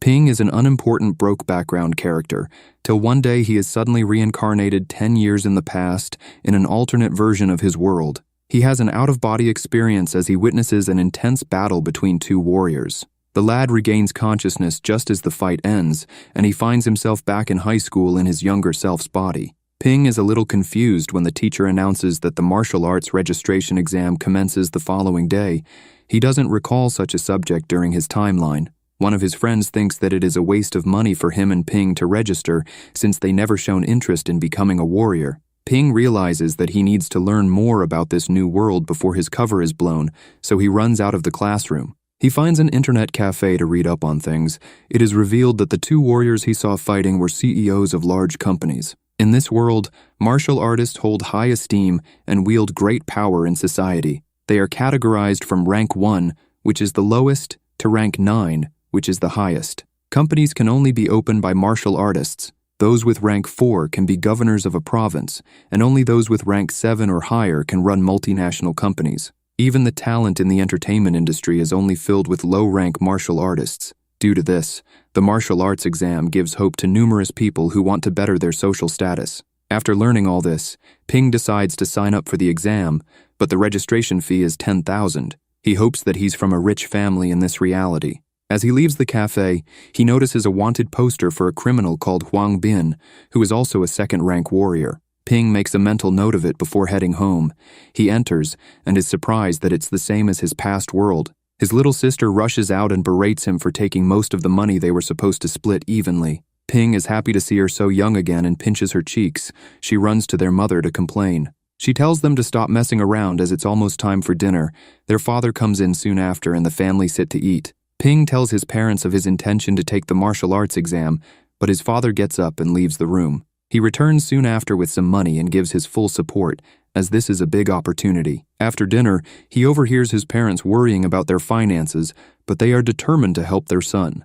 Ping is an unimportant broke background character, till one day he is suddenly reincarnated 10 years in the past in an alternate version of his world. He has an out-of-body experience as he witnesses an intense battle between two warriors. The lad regains consciousness just as the fight ends, and he finds himself back in high school in his younger self's body. Ping is a little confused when the teacher announces that the martial arts registration exam commences the following day. He doesn't recall such a subject during his timeline. One of his friends thinks that it is a waste of money for him and Ping to register since they never shown interest in becoming a warrior. Ping realizes that he needs to learn more about this new world before his cover is blown, so he runs out of the classroom. He finds an internet cafe to read up on things. It is revealed that the two warriors he saw fighting were CEOs of large companies. In this world, martial artists hold high esteem and wield great power in society. They are categorized from rank 1, which is the lowest, to rank 9, which is the highest. Companies can only be opened by martial artists. Those with rank 4 can be governors of a province, and only those with rank 7 or higher can run multinational companies. Even the talent in the entertainment industry is only filled with low-rank martial artists. Due to this, the martial arts exam gives hope to numerous people who want to better their social status. After learning all this, Ping decides to sign up for the exam, but the registration fee is 10,000. He hopes that he's from a rich family in this reality. As he leaves the cafe, he notices a wanted poster for a criminal called Huang Bin, who is also a second-rank warrior. Ping makes a mental note of it before heading home. He enters and is surprised that it's the same as his past world. His little sister rushes out and berates him for taking most of the money they were supposed to split evenly. Ping is happy to see her so young again and pinches her cheeks. She runs to their mother to complain. She tells them to stop messing around as it's almost time for dinner. Their father comes in soon after and the family sit to eat. Ping tells his parents of his intention to take the martial arts exam, but his father gets up and leaves the room. He returns soon after with some money and gives his full support, as this is a big opportunity. After dinner, he overhears his parents worrying about their finances, but they are determined to help their son.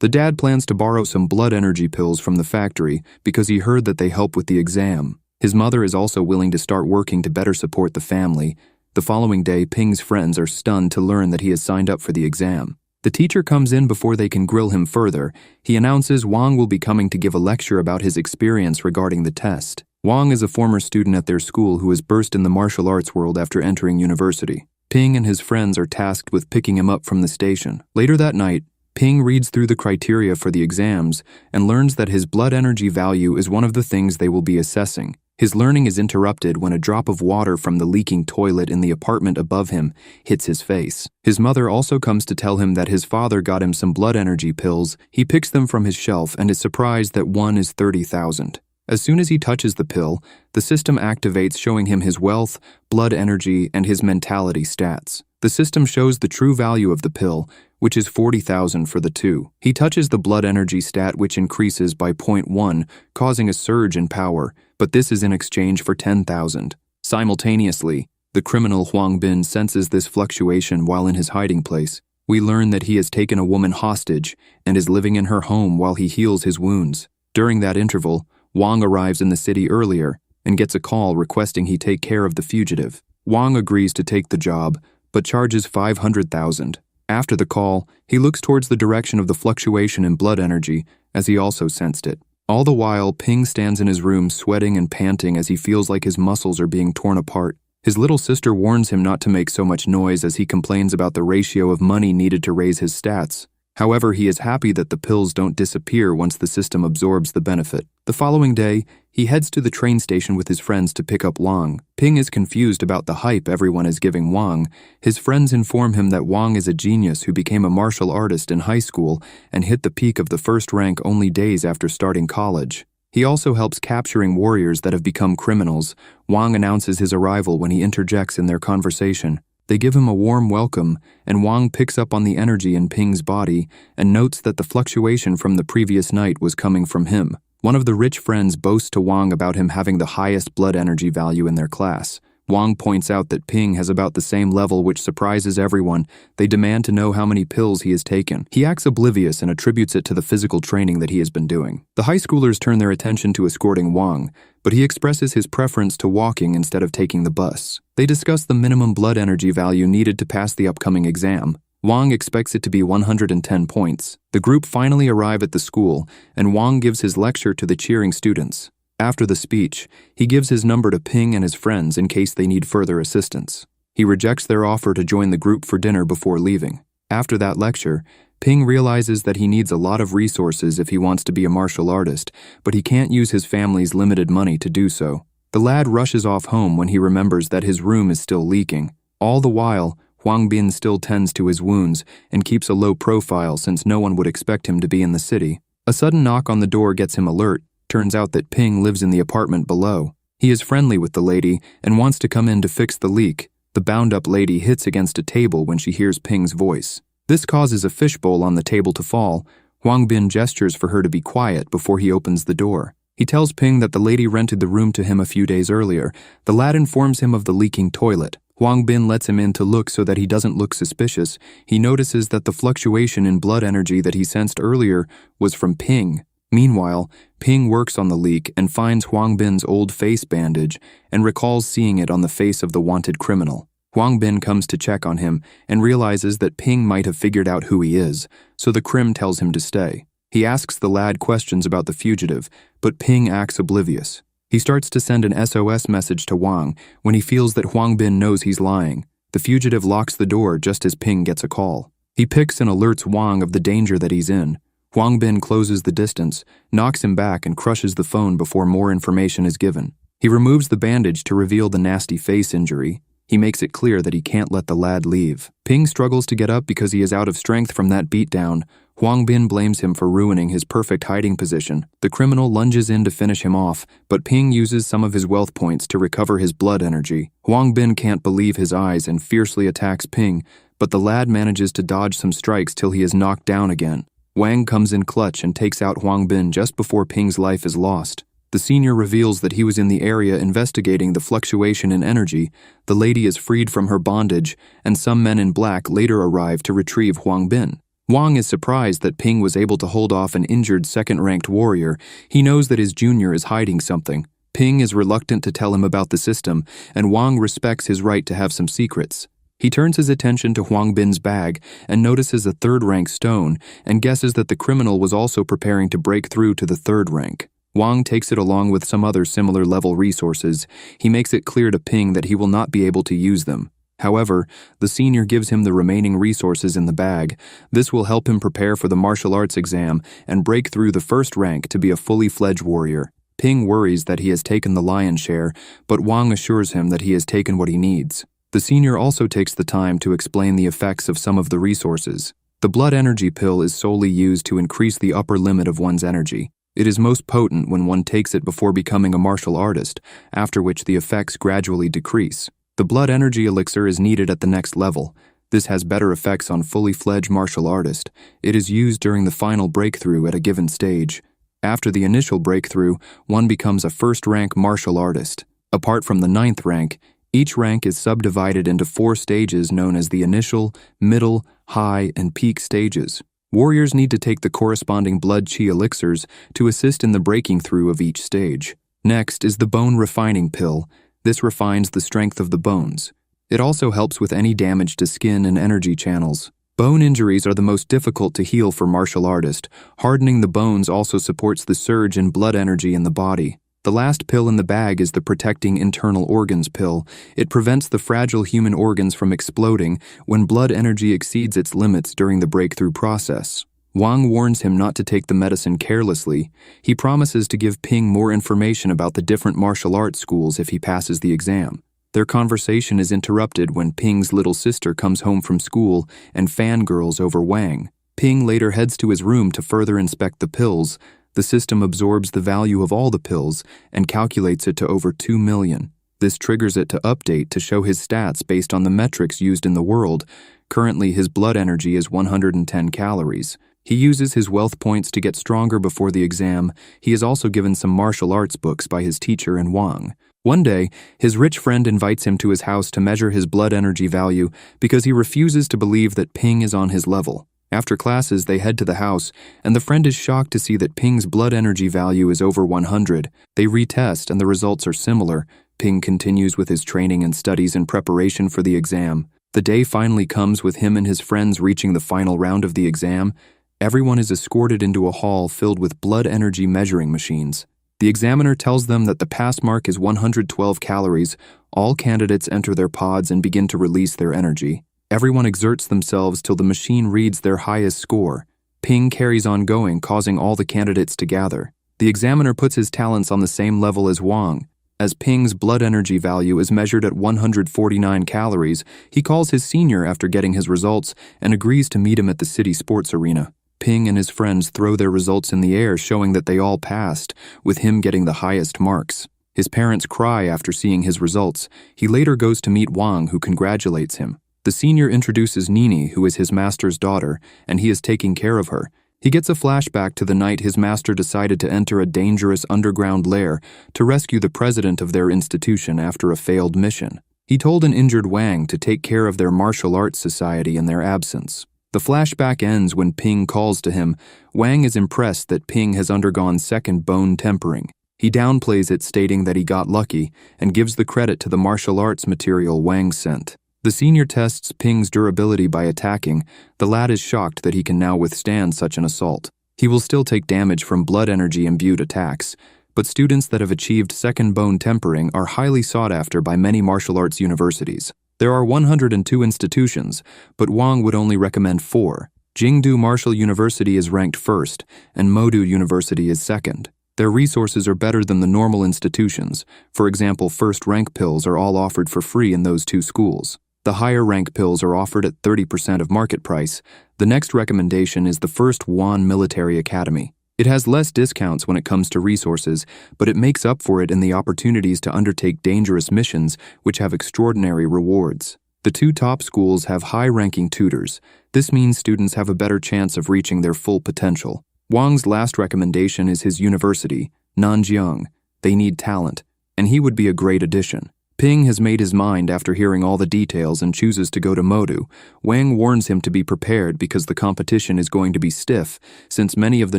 The dad plans to borrow some blood energy pills from the factory because he heard that they help with the exam. His mother is also willing to start working to better support the family. The following day, Ping's friends are stunned to learn that he has signed up for the exam. The teacher comes in before they can grill him further. He announces Wang will be coming to give a lecture about his experience regarding the test. Wang is a former student at their school who has burst in the martial arts world after entering university. Ping and his friends are tasked with picking him up from the station. Later that night, Ping reads through the criteria for the exams and learns that his blood energy value is one of the things they will be assessing. His learning is interrupted when a drop of water from the leaking toilet in the apartment above him hits his face. His mother also comes to tell him that his father got him some blood energy pills. He picks them from his shelf and is surprised that one is 30,000. As soon as he touches the pill, the system activates, showing him his wealth, blood energy, and his mentality stats. The system shows the true value of the pill, which is 40,000 for the two. He touches the blood energy stat, which increases by 0.1, causing a surge in power, but this is in exchange for 10,000. Simultaneously, the criminal Huang Bin senses this fluctuation while in his hiding place. We learn that he has taken a woman hostage and is living in her home while he heals his wounds. During that interval, Wang arrives in the city earlier and gets a call requesting he take care of the fugitive. Wang agrees to take the job, but charges 500,000. After the call, he looks towards the direction of the fluctuation in blood energy, as he also sensed it. All the while, Ping stands in his room sweating and panting as he feels like his muscles are being torn apart. His little sister warns him not to make so much noise as he complains about the ratio of money needed to raise his stats. However, he is happy that the pills don't disappear once the system absorbs the benefit. The following day, he heads to the train station with his friends to pick up Wang. Ping is confused about the hype everyone is giving Wang. His friends inform him that Wang is a genius who became a martial artist in high school and hit the peak of the first rank only days after starting college. He also helps capturing warriors that have become criminals. Wang announces his arrival when he interjects in their conversation. They give him a warm welcome, and Wang picks up on the energy in Ping's body and notes that the fluctuation from the previous night was coming from him. One of the rich friends boasts to Wang about him having the highest blood energy value in their class. Wang points out that Ping has about the same level, which surprises everyone. They demand to know how many pills he has taken. He acts oblivious and attributes it to the physical training that he has been doing. The high schoolers turn their attention to escorting Wang, but he expresses his preference to walking instead of taking the bus. They discuss the minimum blood energy value needed to pass the upcoming exam. Wang expects it to be 110 points. The group finally arrive at the school, and Wang gives his lecture to the cheering students. After the speech, he gives his number to Ping and his friends in case they need further assistance. He rejects their offer to join the group for dinner before leaving. After that lecture, Ping realizes that he needs a lot of resources if he wants to be a martial artist, but he can't use his family's limited money to do so. The lad rushes off home when he remembers that his room is still leaking. All the while, Huang Bin still tends to his wounds and keeps a low profile since no one would expect him to be in the city. A sudden knock on the door gets him alert. Turns out that Ping lives in the apartment below. He is friendly with the lady and wants to come in to fix the leak. The bound-up lady hits against a table when she hears Ping's voice. This causes a fishbowl on the table to fall. Huang Bin gestures for her to be quiet before he opens the door. He tells Ping that the lady rented the room to him a few days earlier. The lad informs him of the leaking toilet. Huang Bin lets him in to look so that he doesn't look suspicious. He notices that the fluctuation in blood energy that he sensed earlier was from Ping. Meanwhile, Ping works on the leak and finds Huang Bin's old face bandage and recalls seeing it on the face of the wanted criminal. Huang Bin comes to check on him and realizes that Ping might have figured out who he is, so the crim tells him to stay. He asks the lad questions about the fugitive, but Ping acts oblivious. He starts to send an SOS message to Wang when he feels that Huang Bin knows he's lying. The fugitive locks the door just as Ping gets a call. He picks and alerts Wang of the danger that he's in. Huang Bin closes the distance, knocks him back and crushes the phone before more information is given. He removes the bandage to reveal the nasty face injury. He makes it clear that he can't let the lad leave. Ping struggles to get up because he is out of strength from that beatdown. Huang Bin blames him for ruining his perfect hiding position. The criminal lunges in to finish him off, but Ping uses some of his wealth points to recover his blood energy. Huang Bin can't believe his eyes and fiercely attacks Ping, but the lad manages to dodge some strikes till he is knocked down again. Wang comes in clutch and takes out Huang Bin just before Ping's life is lost. The senior reveals that he was in the area investigating the fluctuation in energy. The lady is freed from her bondage, and some men in black later arrive to retrieve Huang Bin. Wang is surprised that Ping was able to hold off an injured second-ranked warrior. He knows that his junior is hiding something. Ping is reluctant to tell him about the system, and Wang respects his right to have some secrets. He turns his attention to Huang Bin's bag and notices a third-rank stone and guesses that the criminal was also preparing to break through to the third rank. Wang takes it along with some other similar-level resources. He makes it clear to Ping that he will not be able to use them. However, the senior gives him the remaining resources in the bag. This will help him prepare for the martial arts exam and break through the first rank to be a fully fledged warrior. Ping worries that he has taken the lion's share, but Wang assures him that he has taken what he needs. The senior also takes the time to explain the effects of some of the resources. The blood energy pill is solely used to increase the upper limit of one's energy. It is most potent when one takes it before becoming a martial artist, after which the effects gradually decrease. The blood energy elixir is needed at the next level. This has better effects on fully fledged martial artist. It is used during the final breakthrough at a given stage. After the initial breakthrough, one becomes a first-rank martial artist. Apart from the 9th rank, each rank is subdivided into 4 stages known as the initial, middle, high, and peak stages. Warriors need to take the corresponding blood chi elixirs to assist in the breaking through of each stage. Next is the bone refining pill. This refines the strength of the bones. It also helps with any damage to skin and energy channels. Bone injuries are the most difficult to heal for martial artists. Hardening the bones also supports the surge in blood energy in the body. The last pill in the bag is the protecting internal organs pill. It prevents the fragile human organs from exploding when blood energy exceeds its limits during the breakthrough process. Wang warns him not to take the medicine carelessly. He promises to give Ping more information about the different martial arts schools if he passes the exam. Their conversation is interrupted when Ping's little sister comes home from school and fangirls over Wang. Ping later heads to his room to further inspect the pills. The system absorbs the value of all the pills and calculates it to over 2 million. This triggers it to update to show his stats based on the metrics used in the world. Currently, his blood energy is 110 calories. He uses his wealth points to get stronger before the exam. He is also given some martial arts books by his teacher in Wang. One day, his rich friend invites him to his house to measure his blood energy value because he refuses to believe that Ping is on his level. After classes, they head to the house, and the friend is shocked to see that Ping's blood energy value is over 100. They retest, and the results are similar. Ping continues with his training and studies in preparation for the exam. The day finally comes with him and his friends reaching the final round of the exam. Everyone is escorted into a hall filled with blood energy measuring machines. The examiner tells them that the pass mark is 112 calories. All candidates enter their pods and begin to release their energy. Everyone exerts themselves till the machine reads their highest score. Ping carries on going, causing all the candidates to gather. The examiner puts his talents on the same level as Wang. As Ping's blood energy value is measured at 149 calories, he calls his senior after getting his results and agrees to meet him at the city sports arena. Ping and his friends throw their results in the air, showing that they all passed, with him getting the highest marks. His parents cry after seeing his results. He later goes to meet Wang, who congratulates him. The senior introduces Nini, who is his master's daughter, and he is taking care of her. He gets a flashback to the night his master decided to enter a dangerous underground lair to rescue the president of their institution after a failed mission. He told an injured Wang to take care of their martial arts society in their absence. The flashback ends when Ping calls to him. Wang is impressed that Ping has undergone second bone tempering. He downplays it, stating that he got lucky, and gives the credit to the martial arts material Wang sent. The senior tests Ping's durability by attacking. The lad is shocked that he can now withstand such an assault. He will still take damage from blood energy imbued attacks, but students that have achieved second bone tempering are highly sought after by many martial arts universities. There are 102 institutions, but Wang would only recommend 4. Jingdu Martial University is ranked first, and Modu University is second. Their resources are better than the normal institutions. For example, first-rank pills are all offered for free in those 2 schools. The higher-rank pills are offered at 30% of market price. The next recommendation is the First Wan Military Academy. It has less discounts when it comes to resources, but it makes up for it in the opportunities to undertake dangerous missions, which have extraordinary rewards. The 2 top schools have high-ranking tutors. This means students have a better chance of reaching their full potential. Wang's last recommendation is his university, Nanjiang. They need talent, and he would be a great addition. Ping has made his mind after hearing all the details and chooses to go to Modu. Wang warns him to be prepared because the competition is going to be stiff, since many of the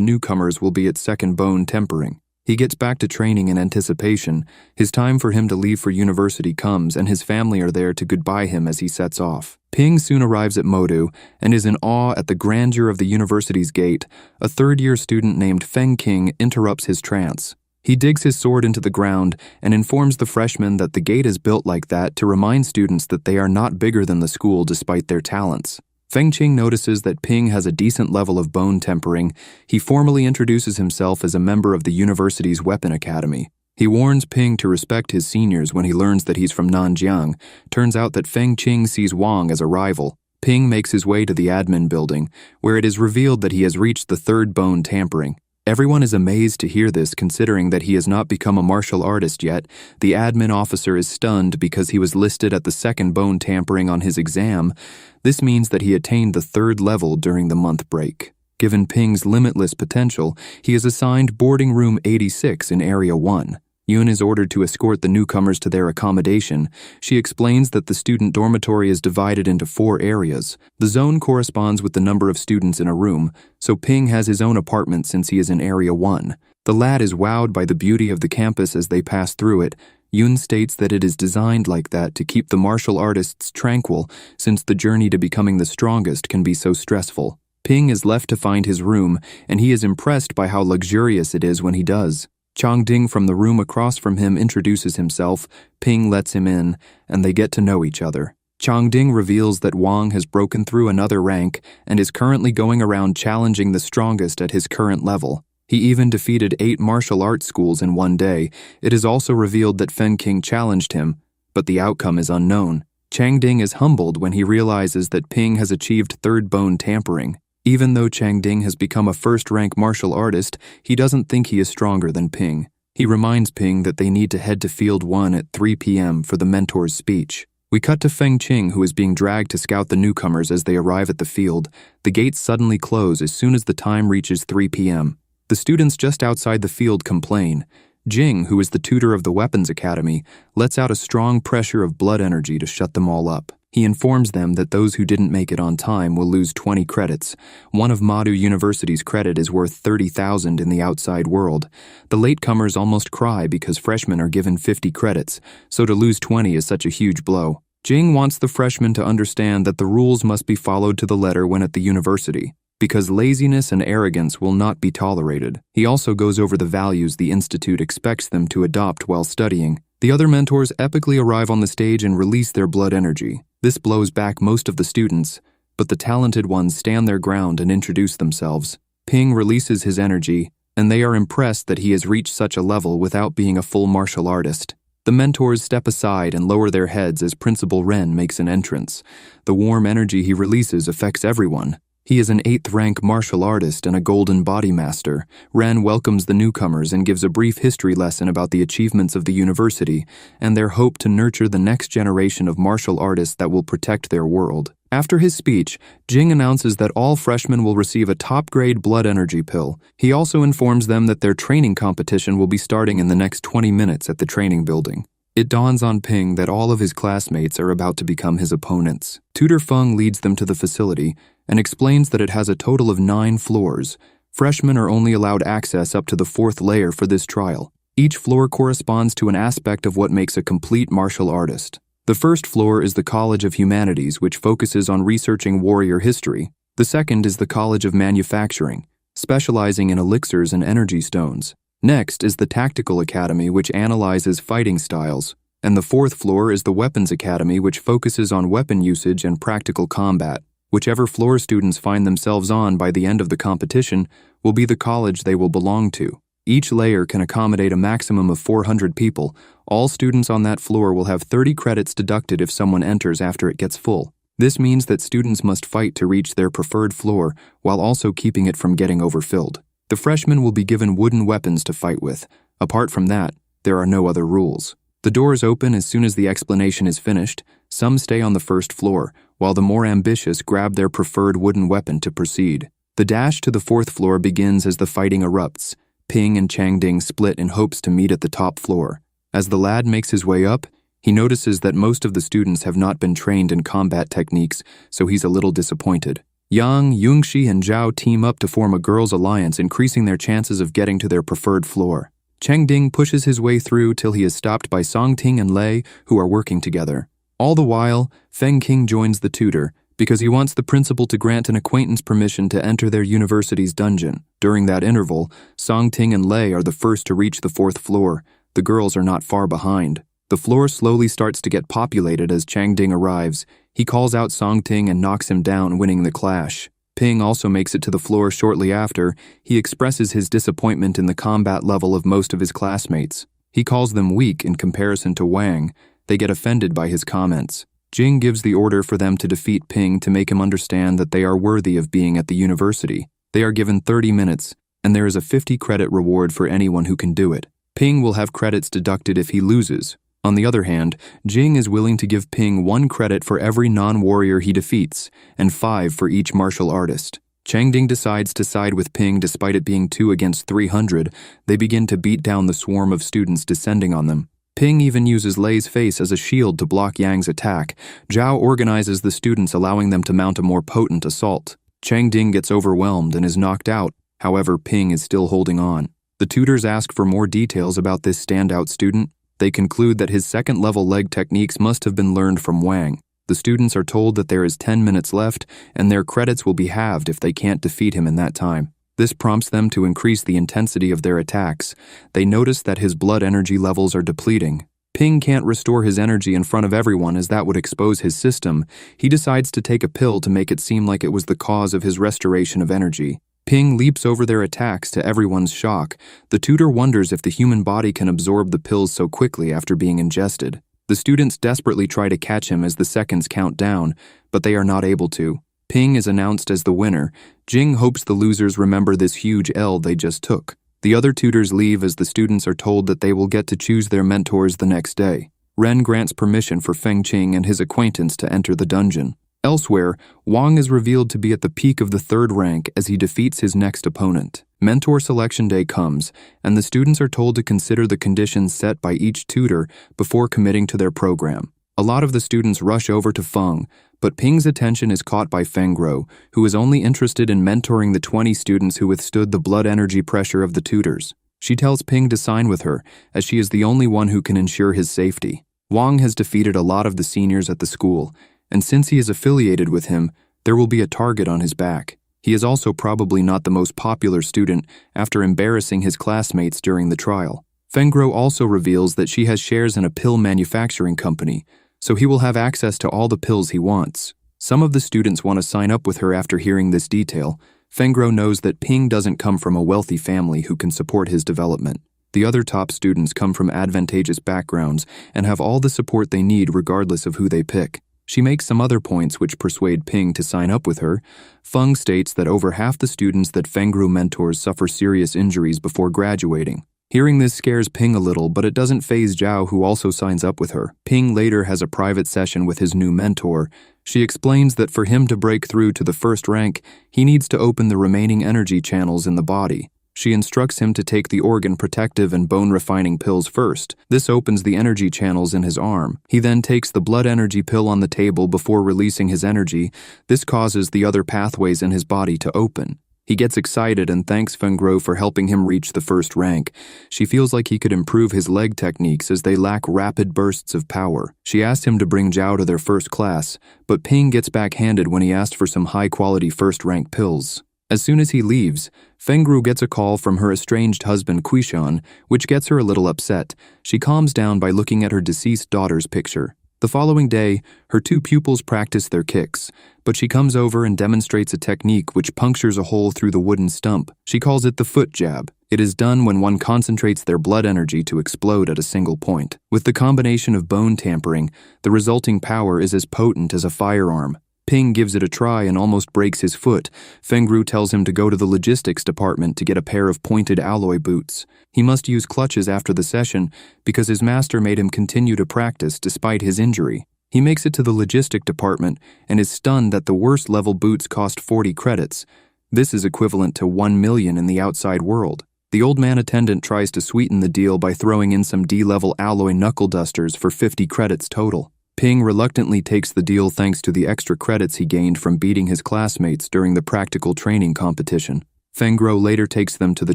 newcomers will be at second bone tempering. He gets back to training in anticipation. His time for him to leave for university comes, and his family are there to goodbye him as he sets off. Ping soon arrives at Modu and is in awe at the grandeur of the university's gate. A third-year student named Feng Qing interrupts his trance. He digs his sword into the ground and informs the freshmen that the gate is built like that to remind students that they are not bigger than the school despite their talents. Feng Qing notices that Ping has a decent level of bone tempering. He formally introduces himself as a member of the university's weapon academy. He warns Ping to respect his seniors when he learns that he's from Nanjiang. Turns out that Feng Qing sees Wang as a rival. Ping makes his way to the admin building, where it is revealed that he has reached the third bone tampering. Everyone is amazed to hear this, considering that he has not become a martial artist yet. The admin officer is stunned because he was listed at the second bone tampering on his exam. This means that he attained the 3rd level during the month break. Given Ping's limitless potential, he is assigned boarding room 86 in Area 1. Yun is ordered to escort the newcomers to their accommodation. She explains that the student dormitory is divided into 4 areas. The zone corresponds with the number of students in a room, so Ping has his own apartment since he is in Area 1. The lad is wowed by the beauty of the campus as they pass through it. Yun states that it is designed like that to keep the martial artists tranquil, since the journey to becoming the strongest can be so stressful. Ping is left to find his room, and he is impressed by how luxurious it is when he does. Changding from the room across from him introduces himself. Ping lets him in, and they get to know each other. Changding reveals that Wang has broken through another rank and is currently going around challenging the strongest at his current level. He even defeated 8 martial arts schools in one day. It is also revealed that Feng Qing challenged him, but the outcome is unknown. Changding is humbled when he realizes that Ping has achieved third bone tampering. Even though Changding has become a first-rank martial artist, he doesn't think he is stronger than Ping. He reminds Ping that they need to head to Field 1 at 3 p.m. for the mentor's speech. We cut to Feng Qing, who is being dragged to scout the newcomers as they arrive at the field. The gates suddenly close as soon as the time reaches 3 p.m. The students just outside the field complain. Jing, who is the tutor of the Weapons Academy, lets out a strong pressure of blood energy to shut them all up. He informs them that those who didn't make it on time will lose 20 credits. One of Madu University's credit is worth 30,000 in the outside world. The latecomers almost cry because freshmen are given 50 credits, so to lose 20 is such a huge blow. Jing wants the freshmen to understand that the rules must be followed to the letter when at the university, because laziness and arrogance will not be tolerated. He also goes over the values the institute expects them to adopt while studying. The other mentors epically arrive on the stage and release their blood energy. This blows back most of the students, but the talented ones stand their ground and introduce themselves. Ping releases his energy, and they are impressed that he has reached such a level without being a full martial artist. The mentors step aside and lower their heads as Principal Ren makes an entrance. The warm energy he releases affects everyone. He is an 8th-rank martial artist and a golden body master. Ren welcomes the newcomers and gives a brief history lesson about the achievements of the university and their hope to nurture the next generation of martial artists that will protect their world. After his speech, Jing announces that all freshmen will receive a top-grade blood energy pill. He also informs them that their training competition will be starting in the next 20 minutes at the training building. It dawns on Ping that all of his classmates are about to become his opponents. Tutor Feng leads them to the facility and explains that it has a total of 9 floors. Freshmen are only allowed access up to the 4th layer for this trial. Each floor corresponds to an aspect of what makes a complete martial artist. The first floor is the College of Humanities, which focuses on researching warrior history. The second is the College of Manufacturing, specializing in elixirs and energy stones. Next is the Tactical Academy, which analyzes fighting styles. And the 4th floor is the Weapons Academy, which focuses on weapon usage and practical combat. Whichever floor students find themselves on by the end of the competition will be the college they will belong to. Each layer can accommodate a maximum of 400 people. All students on that floor will have 30 credits deducted if someone enters after it gets full. This means that students must fight to reach their preferred floor while also keeping it from getting overfilled. The freshmen will be given wooden weapons to fight with. Apart from that, there are no other rules. The doors open as soon as the explanation is finished. Some stay on the first floor, while the more ambitious grab their preferred wooden weapon to proceed. The dash to the 4th floor begins as the fighting erupts. Ping and Changding split in hopes to meet at the top floor. As the lad makes his way up, he notices that most of the students have not been trained in combat techniques, so he's a little disappointed. Yang, Yungxi, and Zhao team up to form a girls' alliance, increasing their chances of getting to their preferred floor. Changding pushes his way through till he is stopped by Songting and Lei, who are working together. All the while, Feng Qing joins the tutor, because he wants the principal to grant an acquaintance permission to enter their university's dungeon. During that interval, Songting and Lei are the first to reach the 4th floor. The girls are not far behind. The floor slowly starts to get populated as Changding arrives. He calls out Songting and knocks him down, winning the clash. Ping also makes it to the floor shortly after. He expresses his disappointment in the combat level of most of his classmates. He calls them weak in comparison to Wang. They get offended by his comments. Jing gives the order for them to defeat Ping to make him understand that they are worthy of being at the university. They are given 30 minutes, and there is a 50-credit reward for anyone who can do it. Ping will have credits deducted if he loses. On the other hand, Jing is willing to give Ping 1 credit for every non-warrior he defeats, and 5 for each martial artist. Changding decides to side with Ping despite it being 2 against 300. They begin to beat down the swarm of students descending on them. Ping even uses Lei's face as a shield to block Yang's attack. Zhao organizes the students, allowing them to mount a more potent assault. Changding gets overwhelmed and is knocked out. However, Ping is still holding on. The tutors ask for more details about this standout student. They conclude that his 2nd-level leg techniques must have been learned from Wang. The students are told that there is 10 minutes left, and their credits will be halved if they can't defeat him in that time. This prompts them to increase the intensity of their attacks. They notice that his blood energy levels are depleting. Ping can't restore his energy in front of everyone as that would expose his system. He decides to take a pill to make it seem like it was the cause of his restoration of energy. Ping leaps over their attacks to everyone's shock. The tutor wonders if the human body can absorb the pills so quickly after being ingested. The students desperately try to catch him as the seconds count down, but they are not able to. Ping is announced as the winner. Jing hopes the losers remember this huge L they just took. The other tutors leave as the students are told that they will get to choose their mentors the next day. Ren grants permission for Feng Qing and his acquaintance to enter the dungeon. Elsewhere, Wang is revealed to be at the peak of the 3rd rank as he defeats his next opponent. Mentor selection day comes, and the students are told to consider the conditions set by each tutor before committing to their program. A lot of the students rush over to Feng, but Ping's attention is caught by Feng Guo, who is only interested in mentoring the 20 students who withstood the blood energy pressure of the tutors. She tells Ping to sign with her, as she is the only one who can ensure his safety. Wang has defeated a lot of the seniors at the school, and since he is affiliated with him, there will be a target on his back. He is also probably not the most popular student after embarrassing his classmates during the trial. Fengro also reveals that she has shares in a pill manufacturing company, so he will have access to all the pills he wants. Some of the students want to sign up with her after hearing this detail. Fengro knows that Ping doesn't come from a wealthy family who can support his development. The other top students come from advantageous backgrounds and have all the support they need regardless of who they pick. She makes some other points which persuade Ping to sign up with her. Feng states that over half the students that Fengru mentors suffer serious injuries before graduating. Hearing this scares Ping a little, but it doesn't faze Zhao, who also signs up with her. Ping later has a private session with his new mentor. She explains that for him to break through to the first rank, he needs to open the remaining energy channels in the body. She instructs him to take the organ protective and bone refining pills first. This opens the energy channels in his arm. He then takes the blood energy pill on the table before releasing his energy. This causes the other pathways in his body to open. He gets excited and thanks Fengro for helping him reach the first rank. She feels like he could improve his leg techniques as they lack rapid bursts of power. She asked him to bring Zhao to their first class, but Ping gets backhanded when he asked for some high-quality first-rank pills. As soon as he leaves, Fengru gets a call from her estranged husband Quishan, which gets her a little upset. She calms down by looking at her deceased daughter's picture. The following day, her two pupils practice their kicks, but she comes over and demonstrates a technique which punctures a hole through the wooden stump. She calls it the foot jab. It is done when one concentrates their blood energy to explode at a single point. With the combination of bone tampering, the resulting power is as potent as a firearm. Ping gives it a try and almost breaks his foot. Fengru tells him to go to the logistics department to get a pair of pointed alloy boots. He must use clutches after the session because his master made him continue to practice despite his injury. He makes it to the logistic department and is stunned that the worst level boots cost 40 credits. This is equivalent to 1 million in the outside world. The old man attendant tries to sweeten the deal by throwing in some D-level alloy knuckle dusters for 50 credits total. Ping reluctantly takes the deal thanks to the extra credits he gained from beating his classmates during the practical training competition. Fengro later takes them to the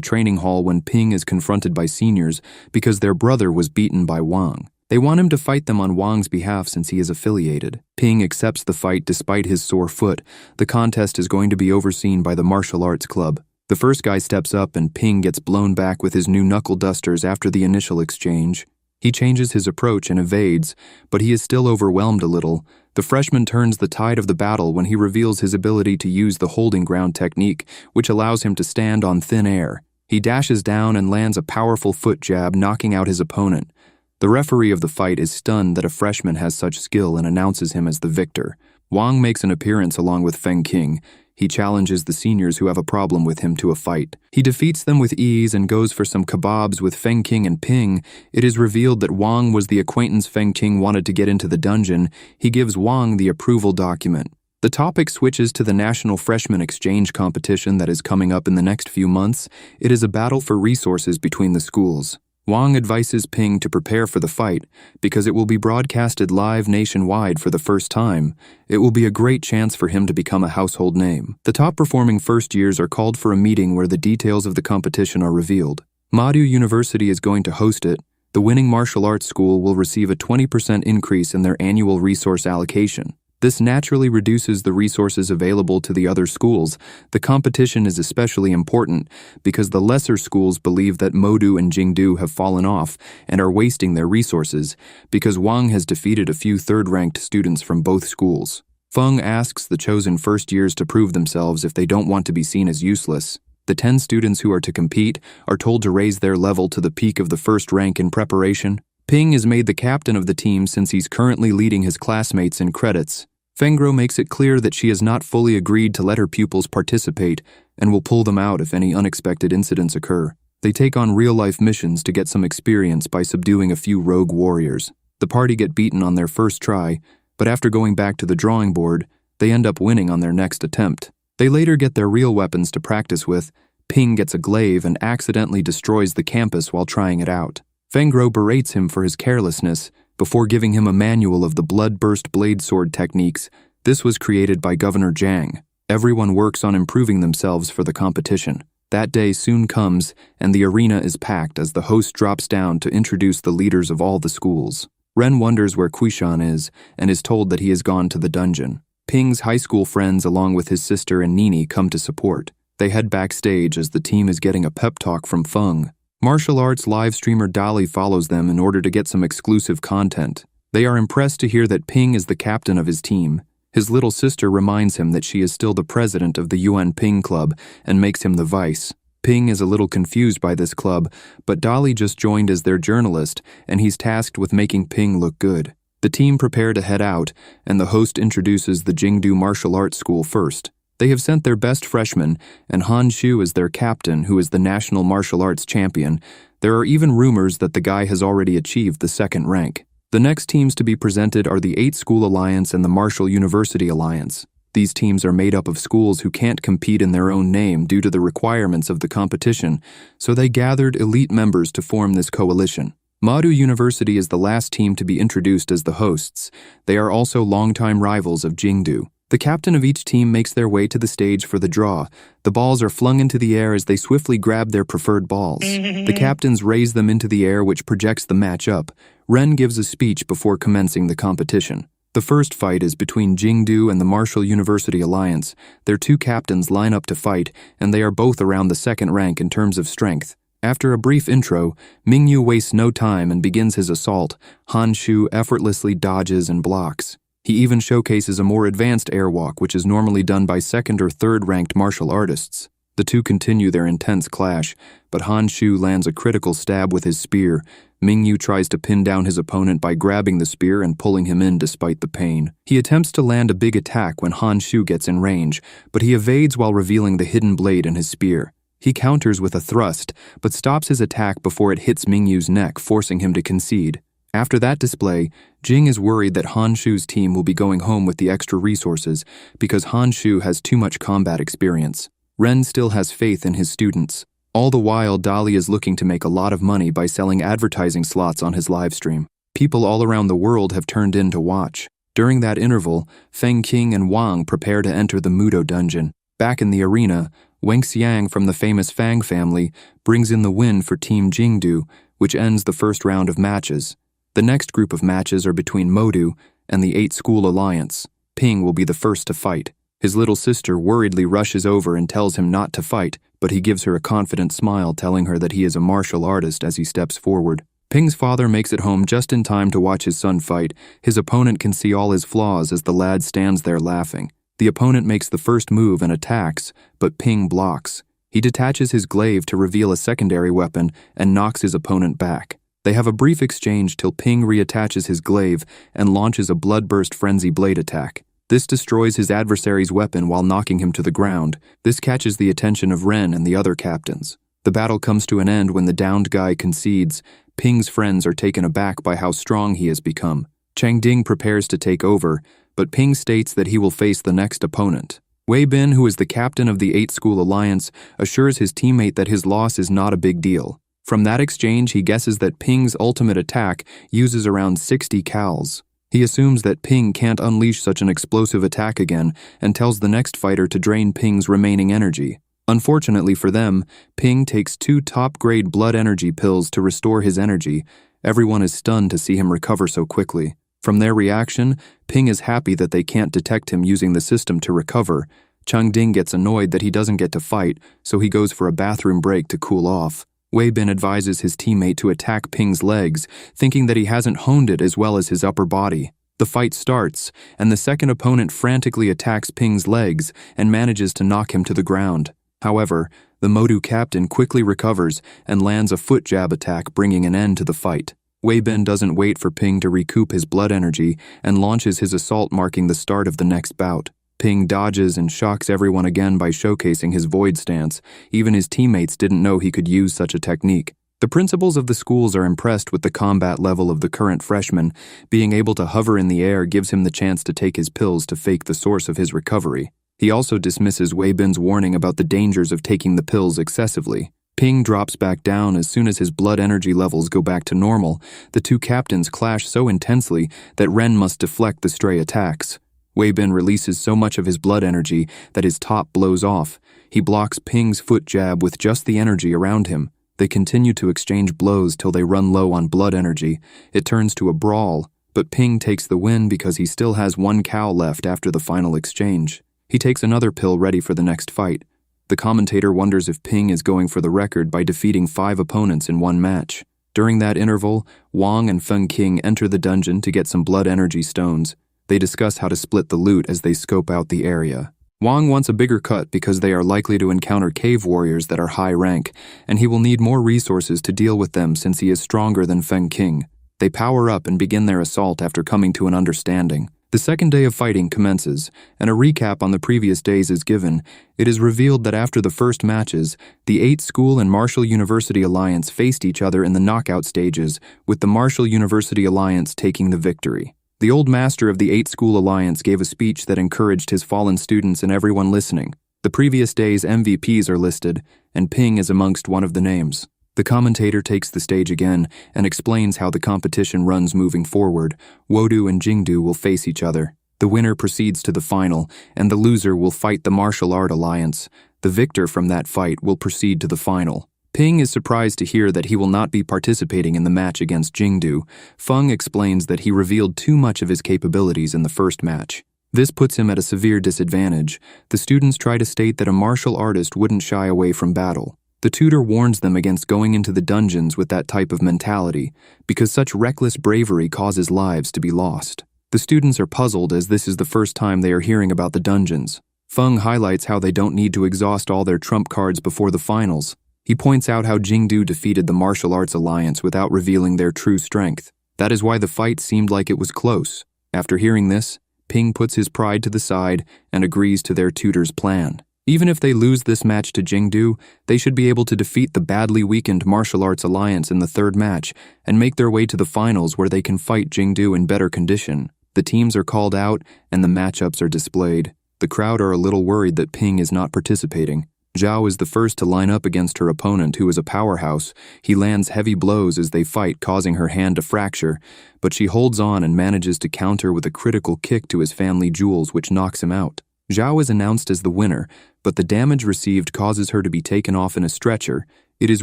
training hall when Ping is confronted by seniors because their brother was beaten by Wang. They want him to fight them on Wang's behalf since he is affiliated. Ping accepts the fight despite his sore foot. The contest is going to be overseen by the martial arts club. The first guy steps up and Ping gets blown back with his new knuckle dusters after the initial exchange. He changes his approach and evades, but he is still overwhelmed a little. The freshman turns the tide of the battle when he reveals his ability to use the holding ground technique, which allows him to stand on thin air. He dashes down and lands a powerful foot jab, knocking out his opponent. The referee of the fight is stunned that a freshman has such skill and announces him as the victor. Wang makes an appearance along with Feng Qing. He challenges the seniors who have a problem with him to a fight. He defeats them with ease and goes for some kebabs with Feng Qing and Ping. It is revealed that Wang was the acquaintance Feng Qing wanted to get into the dungeon. He gives Wang the approval document. The topic switches to the National Freshman Exchange competition that is coming up in the next few months. It is a battle for resources between the schools. Wang advises Ping to prepare for the fight because it will be broadcasted live nationwide for the first time. It will be a great chance for him to become a household name. The top-performing first years are called for a meeting where the details of the competition are revealed. Madu University is going to host it. The winning martial arts school will receive a 20% increase in their annual resource allocation. This naturally reduces the resources available to the other schools. The competition is especially important because the lesser schools believe that Modu and Jingdu have fallen off and are wasting their resources because Wang has defeated a few third-ranked students from both schools. Feng asks the chosen first years to prove themselves if they don't want to be seen as useless. The 10 students who are to compete are told to raise their level to the peak of the first rank in preparation. Ping is made the captain of the team since he's currently leading his classmates in credits. Fengro makes it clear that she has not fully agreed to let her pupils participate and will pull them out if any unexpected incidents occur. They take on real-life missions to get some experience by subduing a few rogue warriors. The party get beaten on their first try, but after going back to the drawing board, they end up winning on their next attempt. They later get their real weapons to practice with. Ping gets a glaive and accidentally destroys the campus while trying it out. Fengro berates him for his carelessness before giving him a manual of the blood-burst blade sword techniques. This was created by Governor Zhang. Everyone works on improving themselves for the competition. That day soon comes, and the arena is packed as the host drops down to introduce the leaders of all the schools. Ren wonders where Quishan is and is told that he has gone to the dungeon. Ping's high school friends along with his sister and Nini come to support. They head backstage as the team is getting a pep talk from Feng. Martial arts live streamer Dali follows them in order to get some exclusive content. They are impressed to hear that Ping is the captain of his team. His little sister reminds him that she is still the president of the Yuan Ping Club and makes him the vice. Ping is a little confused by this club, but Dali just joined as their journalist and he's tasked with making Ping look good. The team prepare to head out, and the host introduces the Jingdu Martial Arts School first. They have sent their best freshman, and Han Shu is their captain, who is the national martial arts champion. There are even rumors that the guy has already achieved the second rank. The next teams to be presented are the 8 School Alliance and the Martial University Alliance. These teams are made up of schools who can't compete in their own name due to the requirements of the competition, so they gathered elite members to form this coalition. Madu University is the last team to be introduced as the hosts. They are also longtime rivals of Jingdu. The captain of each team makes their way to the stage for the draw. The balls are flung into the air as they swiftly grab their preferred balls. The captains raise them into the air, which projects the match up. Ren gives a speech before commencing the competition. The first fight is between Jingdu and the Martial University Alliance. Their 2 captains line up to fight, and they are both around the second rank in terms of strength. After a brief intro, Mingyu wastes no time and begins his assault. Han Shu effortlessly dodges and blocks. He even showcases a more advanced airwalk, which is normally done by 2nd or 3rd ranked martial artists. The two continue their intense clash, but Han Shu lands a critical stab with his spear. Mingyu tries to pin down his opponent by grabbing the spear and pulling him in despite the pain. He attempts to land a big attack when Han Shu gets in range, but he evades while revealing the hidden blade in his spear. He counters with a thrust, but stops his attack before it hits Mingyu's neck, forcing him to concede. After that display, Jing is worried that Han Shu's team will be going home with the extra resources because Han Shu has too much combat experience. Ren still has faith in his students. All the while, Dali is looking to make a lot of money by selling advertising slots on his livestream. People all around the world have turned in to watch. During that interval, Feng Qing and Wang prepare to enter the Mudo dungeon. Back in the arena, Wang Xiang from the famous Fang family brings in the win for Team Jingdu, which ends the first round of matches. The next group of matches are between Modu and the 8 School Alliance. Ping will be the first to fight. His little sister worriedly rushes over and tells him not to fight, but he gives her a confident smile telling her that he is a martial artist as he steps forward. Ping's father makes it home just in time to watch his son fight. His opponent can see all his flaws as the lad stands there laughing. The opponent makes the first move and attacks, but Ping blocks. He detaches his glaive to reveal a secondary weapon and knocks his opponent back. They have a brief exchange till Ping reattaches his glaive and launches a bloodburst frenzy blade attack. This destroys his adversary's weapon while knocking him to the ground. This catches the attention of Ren and the other captains. The battle comes to an end when the downed guy concedes. Ping's friends are taken aback by how strong he has become. Chang Ding prepares to take over, but Ping states that he will face the next opponent. Wei Bin, who is the captain of the 8 School Alliance, assures his teammate that his loss is not a big deal. From that exchange, he guesses that Ping's ultimate attack uses around 60 cals. He assumes that Ping can't unleash such an explosive attack again and tells the next fighter to drain Ping's remaining energy. Unfortunately for them, Ping takes 2 top-grade blood energy pills to restore his energy. Everyone is stunned to see him recover so quickly. From their reaction, Ping is happy that they can't detect him using the system to recover. Chang Ding gets annoyed that he doesn't get to fight, so he goes for a bathroom break to cool off. Wei Bin advises his teammate to attack Ping's legs, thinking that he hasn't honed it as well as his upper body. The fight starts, and the second opponent frantically attacks Ping's legs and manages to knock him to the ground. However, the Modu captain quickly recovers and lands a foot jab attack, bringing an end to the fight. Wei Bin doesn't wait for Ping to recoup his blood energy and launches his assault, marking the start of the next bout. Ping dodges and shocks everyone again by showcasing his void stance. Even his teammates didn't know he could use such a technique. The principals of the schools are impressed with the combat level of the current freshman. Being able to hover in the air gives him the chance to take his pills to fake the source of his recovery. He also dismisses Wei Bin's warning about the dangers of taking the pills excessively. Ping drops back down as soon as his blood energy levels go back to normal. The 2 captains clash so intensely that Ren must deflect the stray attacks. Wei Bin releases so much of his blood energy that his top blows off. He blocks Ping's foot jab with just the energy around him. They continue to exchange blows till they run low on blood energy. It turns to a brawl, but Ping takes the win because he still has one cow left after the final exchange. He takes another pill ready for the next fight. The commentator wonders if Ping is going for the record by defeating 5 opponents in one match. During that interval, Wang and Feng Qing enter the dungeon to get some blood energy stones. They discuss how to split the loot as they scope out the area. Wang wants a bigger cut because they are likely to encounter cave warriors that are high rank, and he will need more resources to deal with them since he is stronger than Feng Qing. They power up and begin their assault after coming to an understanding. The second day of fighting commences, and a recap on the previous days is given. It is revealed that after the first matches, the 8 School and Marshall University Alliance faced each other in the knockout stages, with the Marshall University Alliance taking the victory. The old master of the 8 School Alliance gave a speech that encouraged his fallen students and everyone listening. The previous day's MVPs are listed, and Ping is amongst one of the names. The commentator takes the stage again and explains how the competition runs moving forward. Wodu and Jingdu will face each other. The winner proceeds to the final, and the loser will fight the Martial Art Alliance. The victor from that fight will proceed to the final. Ping is surprised to hear that he will not be participating in the match against Jingdu. Feng explains that he revealed too much of his capabilities in the first match. This puts him at a severe disadvantage. The students try to state that a martial artist wouldn't shy away from battle. The tutor warns them against going into the dungeons with that type of mentality, because such reckless bravery causes lives to be lost. The students are puzzled as this is the first time they are hearing about the dungeons. Feng highlights how they don't need to exhaust all their trump cards before the finals. He points out how Jingdu defeated the Martial Arts Alliance without revealing their true strength. That is why the fight seemed like it was close. After hearing this, Ping puts his pride to the side and agrees to their tutor's plan. Even if they lose this match to Jingdu, they should be able to defeat the badly weakened Martial Arts Alliance in the third match and make their way to the finals where they can fight Jingdu in better condition. The teams are called out and the matchups are displayed. The crowd are a little worried that Ping is not participating. Zhao is the first to line up against her opponent, who is a powerhouse. He lands heavy blows as they fight, causing her hand to fracture, but she holds on and manages to counter with a critical kick to his family jewels, which knocks him out. Zhao is announced as the winner, but the damage received causes her to be taken off in a stretcher. It is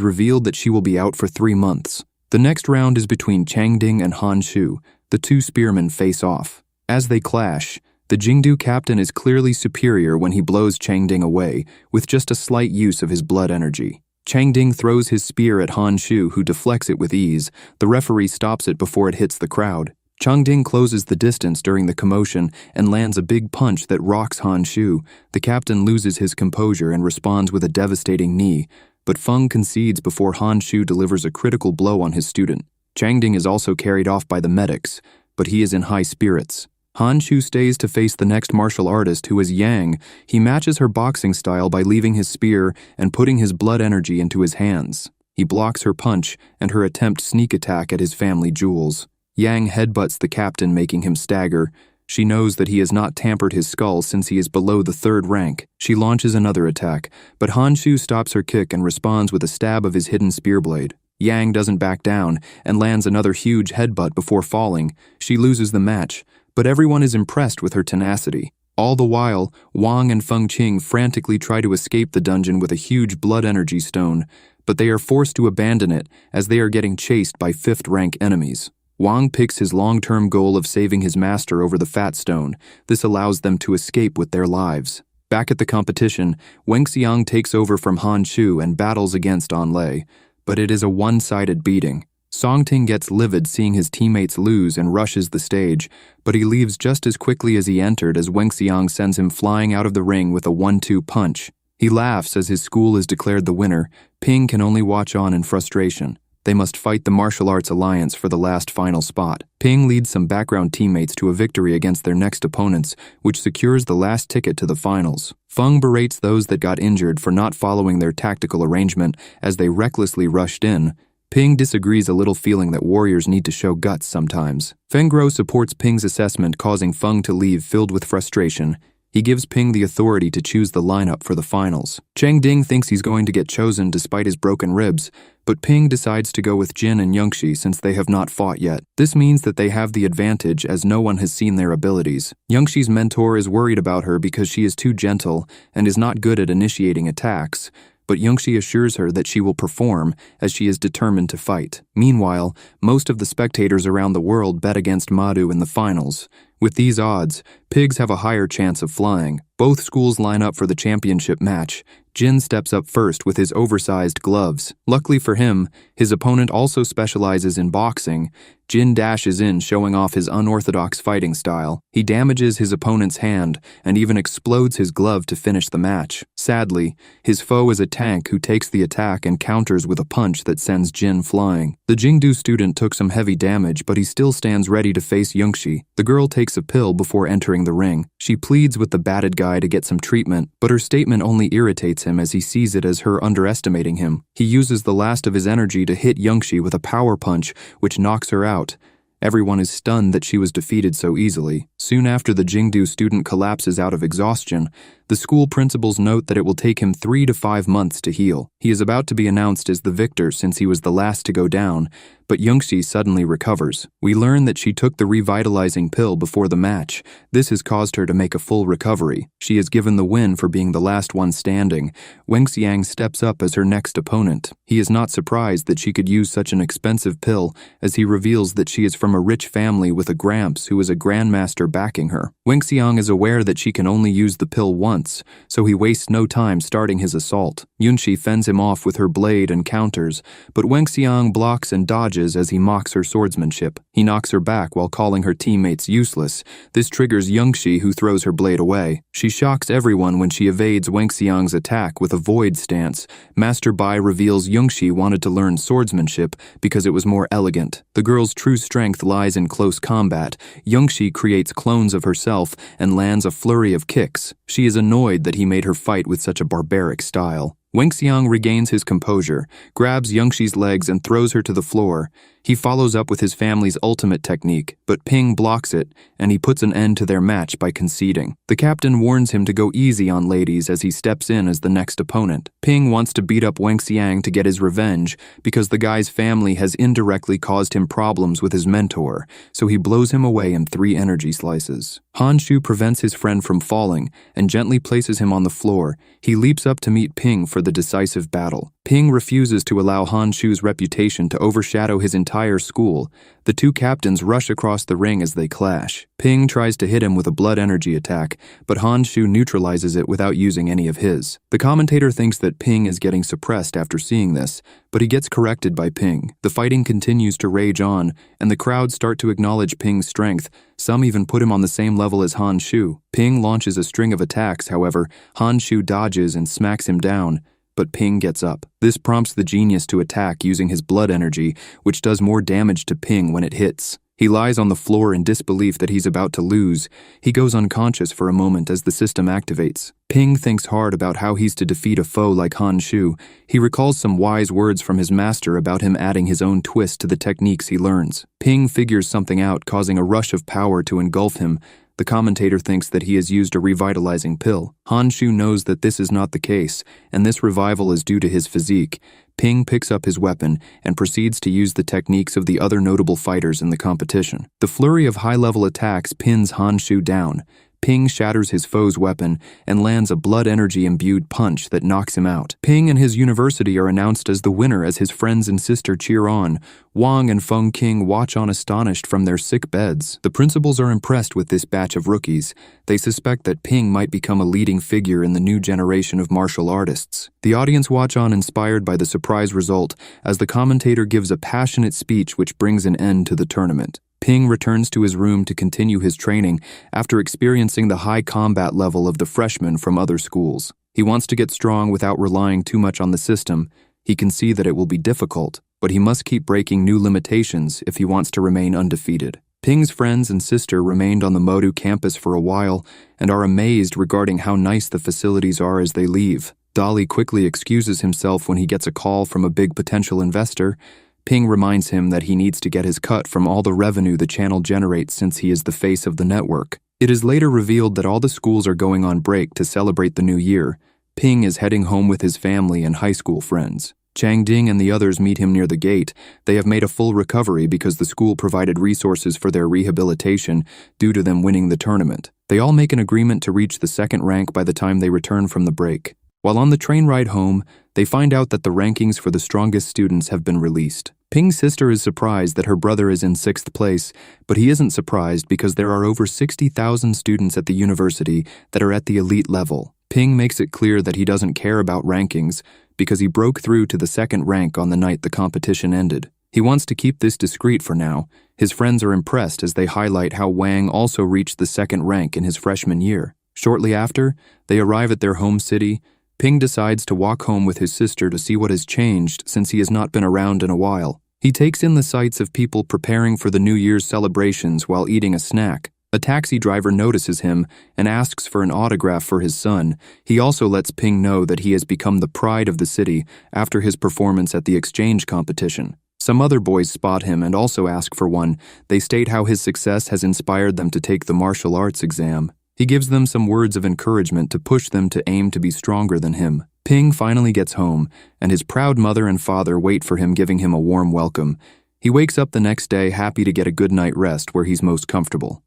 revealed that she will be out for 3 months. The next round is between Changding and Han Shu. The 2 spearmen face off. As they clash, the Jingdu captain is clearly superior when he blows Changding away, with just a slight use of his blood energy. Changding throws his spear at Han Shu, who deflects it with ease. The referee stops it before it hits the crowd. Changding closes the distance during the commotion and lands a big punch that rocks Han Shu. The captain loses his composure and responds with a devastating knee, but Feng concedes before Han Shu delivers a critical blow on his student. Changding is also carried off by the medics, but he is in high spirits. Han Shu stays to face the next martial artist, who is Yang. He matches her boxing style by leaving his spear and putting his blood energy into his hands. He blocks her punch and her attempt sneak attack at his family jewels. Yang headbutts the captain, making him stagger. She knows that he has not tampered his skull since he is below the 3rd rank. She launches another attack, but Han Shu stops her kick and responds with a stab of his hidden spear blade. Yang doesn't back down and lands another huge headbutt before falling. She loses the match, but everyone is impressed with her tenacity. All the while, Wang and Feng Qing frantically try to escape the dungeon with a huge blood energy stone, but they are forced to abandon it as they are getting chased by 5th-rank enemies. Wang picks his long-term goal of saving his master over the fat stone. This allows them to escape with their lives. Back at the competition, Wenxiang takes over from Han Shu and battles against Anlei, but it is a one-sided beating. Songting gets livid seeing his teammates lose and rushes the stage, but he leaves just as quickly as he entered as Wenxiang sends him flying out of the ring with a 1-2 punch. He laughs as his school is declared the winner. Ping can only watch on in frustration. They must fight the Martial Arts Alliance for the last final spot. Ping leads some background teammates to a victory against their next opponents, which secures the last ticket to the finals. Feng berates those that got injured for not following their tactical arrangement as they recklessly rushed in. Ping disagrees a little, feeling that warriors need to show guts sometimes. Feng Guo supports Ping's assessment, causing Feng to leave filled with frustration. He gives Ping the authority to choose the lineup for the finals. Changding thinks he's going to get chosen despite his broken ribs, but Ping decides to go with Jin and Yangshi since they have not fought yet. This means that they have the advantage as no one has seen their abilities. Yangshi's mentor is worried about her because she is too gentle and is not good at initiating attacks, but Youngshi assures her that she will perform as she is determined to fight. Meanwhile, most of the spectators around the world bet against Madu in the finals. With these odds, pigs have a higher chance of flying. Both schools line up for the championship match. Jin steps up first with his oversized gloves. Luckily for him, his opponent also specializes in boxing. Jin dashes in, showing off his unorthodox fighting style. He damages his opponent's hand and even explodes his glove to finish the match. Sadly, his foe is a tank who takes the attack and counters with a punch that sends Jin flying. The Jingdu student took some heavy damage, but he still stands ready to face Youngshi. The girl takes a pill before entering the ring. She pleads with the batted guy to get some treatment, but her statement only irritates him as he sees it as her underestimating him. He uses the last of his energy to hit Youngshi with a power punch, which knocks her out. Everyone is stunned that she was defeated so easily. Soon after the Jingdu student collapses out of exhaustion, the school principals note that it will take him 3 to 5 months to heal. He is about to be announced as the victor since he was the last to go down, but Youngshi suddenly recovers. We learn that she took the revitalizing pill before the match. This has caused her to make a full recovery. She is given the win for being the last one standing. Wangxiang steps up as her next opponent. He is not surprised that she could use such an expensive pill, as he reveals that she is from a rich family with a gramps who is a grandmaster backing her. Wangxiang is aware that she can only use the pill once, so he wastes no time starting his assault. Yunshi fends him off with her blade and counters, but Wangxiang blocks and dodges as he mocks her swordsmanship. He knocks her back while calling her teammates useless. This triggers Youngshi, who throws her blade away. She shocks everyone when she evades Wangxiang's attack with a void stance. Master Bai reveals Youngshi wanted to learn swordsmanship because it was more elegant. The girl's true strength lies in close combat. Youngshi creates clones of herself and lands a flurry of kicks. She is annoyed that he made her fight with such a barbaric style. Wangxiang regains his composure, grabs Youngshi's legs and throws her to the floor. He follows up with his family's ultimate technique, but Ping blocks it, and he puts an end to their match by conceding. The captain warns him to go easy on ladies as he steps in as the next opponent. Ping wants to beat up Wangxiang to get his revenge because the guy's family has indirectly caused him problems with his mentor, so he blows him away in 3 energy slices. Han Shu prevents his friend from falling and gently places him on the floor. He leaps up to meet Ping for the decisive battle. Ping refuses to allow Han Shu's reputation to overshadow his entire school. The 2 captains rush across the ring as they clash. Ping tries to hit him with a blood energy attack, but Han Shu neutralizes it without using any of his. The commentator thinks that Ping is getting suppressed after seeing this, but he gets corrected by Ping. The fighting continues to rage on, and the crowd start to acknowledge Ping's strength. Some even put him on the same level as Han Shu. Ping launches a string of attacks, however, Han Shu dodges and smacks him down, but Ping gets up. This prompts the genius to attack using his blood energy, which does more damage to Ping when it hits. He lies on the floor in disbelief that he's about to lose. He goes unconscious for a moment as the system activates. Ping thinks hard about how he's to defeat a foe like Han Shu. He recalls some wise words from his master about him adding his own twist to the techniques he learns. Ping figures something out, causing a rush of power to engulf him. The commentator thinks that he has used a revitalizing pill. Han Shu knows that this is not the case, and this revival is due to his physique. Ping picks up his weapon and proceeds to use the techniques of the other notable fighters in the competition. The flurry of high-level attacks pins Han Shu down. Ping shatters his foe's weapon and lands a blood energy-imbued punch that knocks him out. Ping and his university are announced as the winner as his friends and sister cheer on. Wang and Feng Qing watch on astonished from their sick beds. The principals are impressed with this batch of rookies. They suspect that Ping might become a leading figure in the new generation of martial artists. The audience watch on inspired by the surprise result as the commentator gives a passionate speech which brings an end to the tournament. Ping returns to his room to continue his training after experiencing the high combat level of the freshmen from other schools. He wants to get strong without relying too much on the system. He can see that it will be difficult, but he must keep breaking new limitations if he wants to remain undefeated. Ping's friends and sister remained on the Modu campus for a while and are amazed regarding how nice the facilities are as they leave. Dali quickly excuses himself when he gets a call from a big potential investor. Ping reminds him that he needs to get his cut from all the revenue the channel generates since he is the face of the network. It is later revealed that all the schools are going on break to celebrate the new year. Ping is heading home with his family and high school friends. Chang Ding and the others meet him near the gate. They have made a full recovery because the school provided resources for their rehabilitation due to them winning the tournament. They all make an agreement to reach the 2nd rank by the time they return from the break. While on the train ride home, they find out that the rankings for the strongest students have been released. Ping's sister is surprised that her brother is in 6th place, but he isn't surprised because there are over 60,000 students at the university that are at the elite level. Ping makes it clear that he doesn't care about rankings because he broke through to the 2nd rank on the night the competition ended. He wants to keep this discreet for now. His friends are impressed as they highlight how Wang also reached the 2nd rank in his freshman year. Shortly after, they arrive at their home city. Ping decides to walk home with his sister to see what has changed since he has not been around in a while. He takes in the sights of people preparing for the New Year's celebrations while eating a snack. A taxi driver notices him and asks for an autograph for his son. He also lets Ping know that he has become the pride of the city after his performance at the exchange competition. Some other boys spot him and also ask for one. They state how his success has inspired them to take the martial arts exam. He gives them some words of encouragement to push them to aim to be stronger than him. Ping finally gets home, and his proud mother and father wait for him, giving him a warm welcome. He wakes up the next day happy to get a good night rest where he's most comfortable.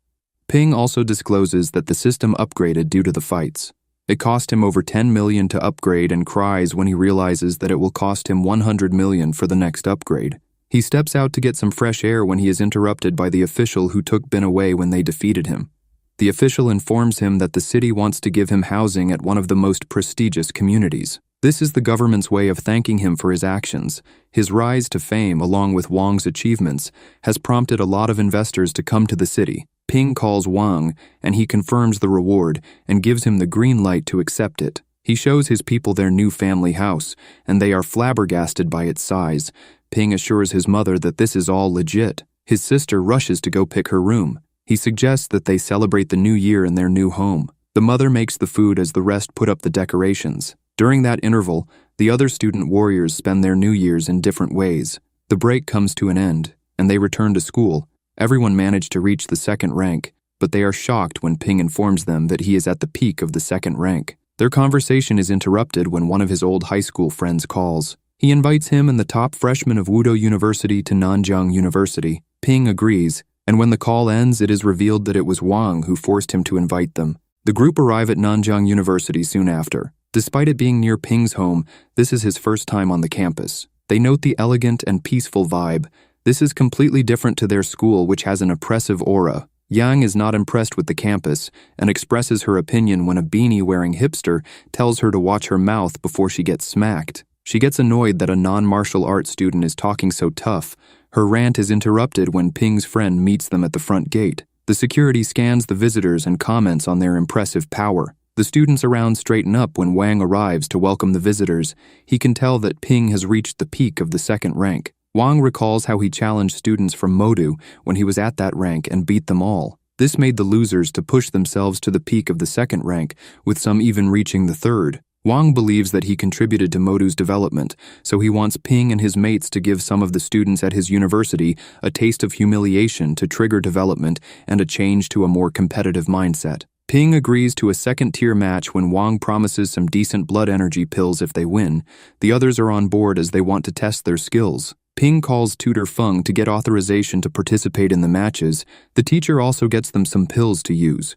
Ping also discloses that the system upgraded due to the fights. It cost him over 10 million to upgrade and cries when he realizes that it will cost him 100 million for the next upgrade. He steps out to get some fresh air when he is interrupted by the official who took Bin away when they defeated him. The official informs him that the city wants to give him housing at one of the most prestigious communities. This is the government's way of thanking him for his actions. His rise to fame, along with Wang's achievements, has prompted a lot of investors to come to the city. Ping calls Wang, and he confirms the reward and gives him the green light to accept it. He shows his people their new family house, and they are flabbergasted by its size. Ping assures his mother that this is all legit. His sister rushes to go pick her room. He suggests that they celebrate the new year in their new home. The mother makes the food as the rest put up the decorations. During that interval, the other student warriors spend their New Year's in different ways. The break comes to an end, and they return to school. Everyone managed to reach the 2nd rank, but they are shocked when Ping informs them that he is at the peak of the 2nd rank. Their conversation is interrupted when one of his old high school friends calls. He invites him and the top freshman of Wudou University to Nanjing University. Ping agrees, and when the call ends, it is revealed that it was Wang who forced him to invite them. The group arrive at Nanjing University soon after. Despite it being near Ping's home, this is his first time on the campus. They note the elegant and peaceful vibe. This is completely different to their school, which has an oppressive aura. Yang is not impressed with the campus and expresses her opinion when a beanie-wearing hipster tells her to watch her mouth before she gets smacked. She gets annoyed that a non-martial arts student is talking so tough. Her rant is interrupted when Ping's friend meets them at the front gate. The security scans the visitors and comments on their impressive power. The students around straighten up when Wang arrives to welcome the visitors. He can tell that Ping has reached the peak of the 2nd rank. Wang recalls how he challenged students from Modu when he was at that rank and beat them all. This made the losers to push themselves to the peak of the 2nd rank, with some even reaching the 3rd. Wang believes that he contributed to Modu's development, so he wants Ping and his mates to give some of the students at his university a taste of humiliation to trigger development and a change to a more competitive mindset. Ping agrees to a 2nd-tier match when Wang promises some decent blood energy pills if they win. The others are on board as they want to test their skills. Ping calls tutor Feng to get authorization to participate in the matches. The teacher also gets them some pills to use.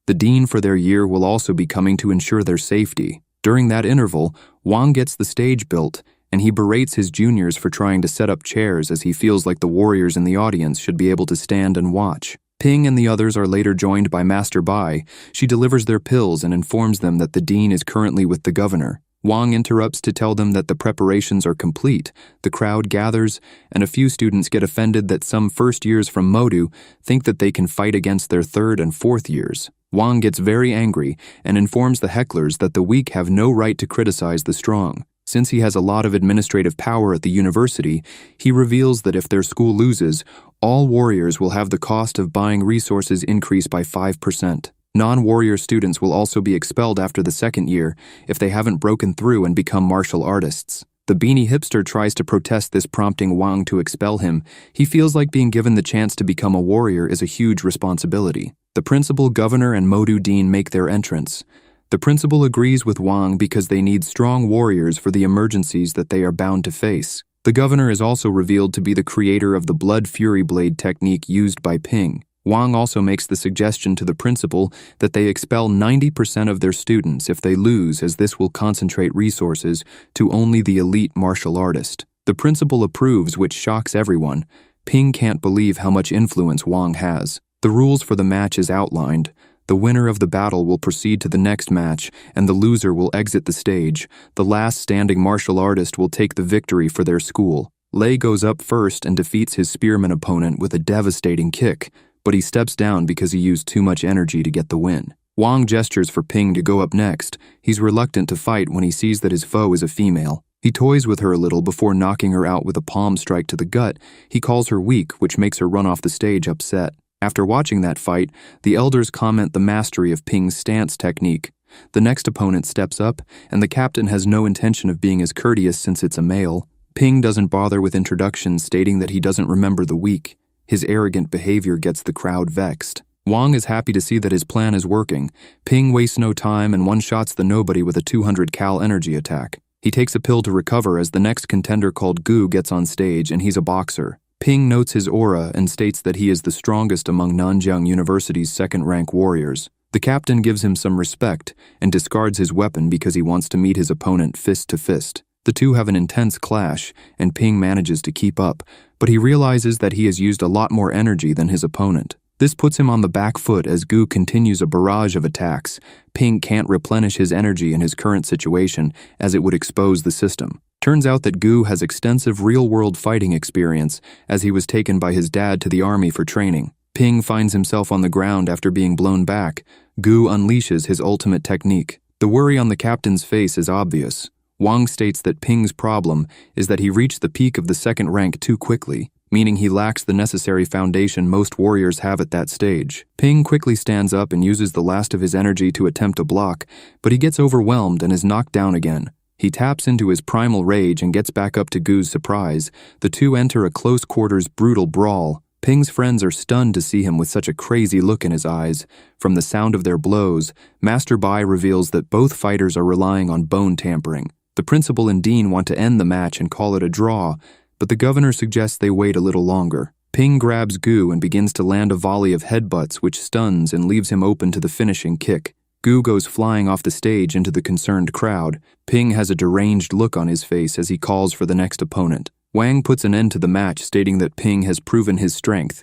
The dean for their year will also be coming to ensure their safety. During that interval, Wang gets the stage built, and he berates his juniors for trying to set up chairs as he feels like the warriors in the audience should be able to stand and watch. Ping and the others are later joined by Master Bai. She delivers their pills and informs them that the dean is currently with the governor. Wang interrupts to tell them that the preparations are complete. The crowd gathers, and a few students get offended that some first years from Modu think that they can fight against their 3rd and 4th years. Wang gets very angry and informs the hecklers that the weak have no right to criticize the strong. Since he has a lot of administrative power at the university, he reveals that if their school loses, all warriors will have the cost of buying resources increase by 5%. Non-warrior students will also be expelled after the 2nd year if they haven't broken through and become martial artists. The beanie hipster tries to protest this, prompting Wang to expel him. He feels like being given the chance to become a warrior is a huge responsibility. The principal, governor, and Modu dean make their entrance. The principal agrees with Wang because they need strong warriors for the emergencies that they are bound to face. The governor is also revealed to be the creator of the Blood Fury Blade technique used by Ping. Wang also makes the suggestion to the principal that they expel 90% of their students if they lose, as this will concentrate resources to only the elite martial artist. The principal approves, which shocks everyone. Ping can't believe how much influence Wang has. The rules for the match is outlined. The winner of the battle will proceed to the next match, and the loser will exit the stage. The last standing martial artist will take the victory for their school. Lei goes up first and defeats his spearman opponent with a devastating kick, but he steps down because he used too much energy to get the win. Wang gestures for Ping to go up next. He's reluctant to fight when he sees that his foe is a female. He toys with her a little before knocking her out with a palm strike to the gut. He calls her weak, which makes her run off the stage upset. After watching that fight, the elders comment the mastery of Ping's stance technique. The next opponent steps up, and the captain has no intention of being as courteous since it's a male. Ping doesn't bother with introductions, stating that he doesn't remember the weak. His arrogant behavior gets the crowd vexed. Wang is happy to see that his plan is working. Ping wastes no time and one-shots the nobody with a 200 cal energy attack. He takes a pill to recover as the next contender called Gu gets on stage, and he's a boxer. Ping notes his aura and states that he is the strongest among Nanjiang University's second-rank warriors. The captain gives him some respect and discards his weapon because he wants to meet his opponent fist to fist. The two have an intense clash, and Ping manages to keep up, but he realizes that he has used a lot more energy than his opponent. This puts him on the back foot as Gu continues a barrage of attacks. Ping can't replenish his energy in his current situation, as it would expose the system. Turns out that Gu has extensive real-world fighting experience, as he was taken by his dad to the army for training. Ping finds himself on the ground after being blown back. Gu unleashes his ultimate technique. The worry on the captain's face is obvious. Wang states that Ping's problem is that he reached the peak of the second rank too quickly, meaning he lacks the necessary foundation most warriors have at that stage. Ping quickly stands up and uses the last of his energy to attempt a block, but he gets overwhelmed and is knocked down again. He taps into his primal rage and gets back up to Gu's surprise. The two enter a close-quarters brutal brawl. Ping's friends are stunned to see him with such a crazy look in his eyes. From the sound of their blows, Master Bai reveals that both fighters are relying on bone tampering. The principal and dean want to end the match and call it a draw, but the governor suggests they wait a little longer. Ping grabs Gu and begins to land a volley of headbutts which stuns and leaves him open to the finishing kick. Gu goes flying off the stage into the concerned crowd. Ping has a deranged look on his face as he calls for the next opponent. Wang puts an end to the match, stating that Ping has proven his strength.